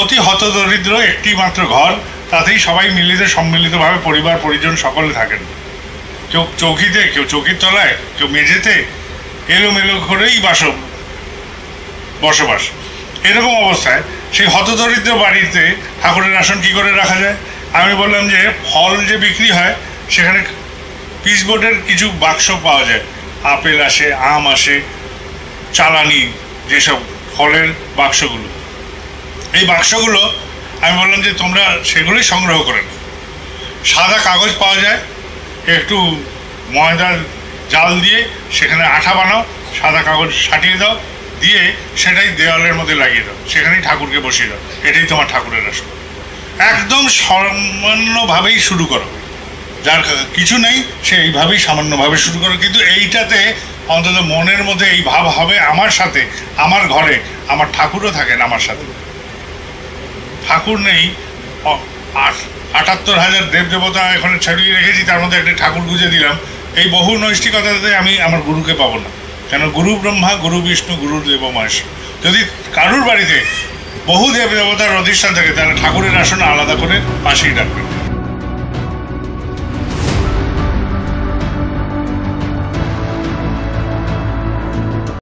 অতি হতদরিদ্র একটি মাত্র ঘর, তাতেই সবাই সম্মিলিতভাবে পরিবার পরিজন সকলে থাকেন। কেউ চৌকিতে, কেউ চৌকির তলায়, কেউ মেঝেতে, এলোমেলো করেই বসবাস। এরকম অবস্থায় সেই হতদরিদ্র বাড়িতে ঠাকুরের আসন কি করে রাখা যায়? আমি বললাম যে ফল যে বিক্রি হয় সেখানে পিচবোর্ডের কিছু বাক্স পাওয়া যায়, আপেল আসে, আম আসে, চালানি যেসব ফলের বাক্সগুলো, এই বাক্সগুলো আমি বললাম যে তোমরা সেগুলোই সংগ্রহ করে নাও। সাদা কাগজ পাওয়া যায়, একটু ময়দার জাল দিয়ে সেখানে আঠা বানাও, সাদা কাগজ সাটিয়ে দাও, দিয়ে সেটাই দেওয়ালের মধ্যে লাগিয়ে দাও, সেখানেই ঠাকুরকে বসিয়ে দাও, এটাই তোমার ঠাকুরের আসন। একদম সামান্যভাবেই শুরু করো, যার কিছু নেই সে এইভাবেই সামান্যভাবে শুরু করো, কিন্তু এইটাতে অন্তত মনের মধ্যে এই ভাব হবে আমার সাথে, আমার ঘরে আমার ঠাকুরও থাকেন আমার সাথে। ঠাকুর নেই, ৭৮,০০০ দেবদেবতা এখানে ছড়িয়ে রেখেছি, তার মধ্যে একটা ঠাকুর গুঁজে দিলাম, এই বহু নৈষ্ঠিকতাতে আমি আমার গুরুকে পাবো না। কেন? গুরু ব্রহ্মা, গুরু বিষ্ণু, গুরু দেব মহেশ্বর। যদি কারুর বাড়িতে বহু দেবদেবতার অধিষ্ঠান থাকে তাহলে ঠাকুরের আসন আলাদা করে পাশেই রাখবেন।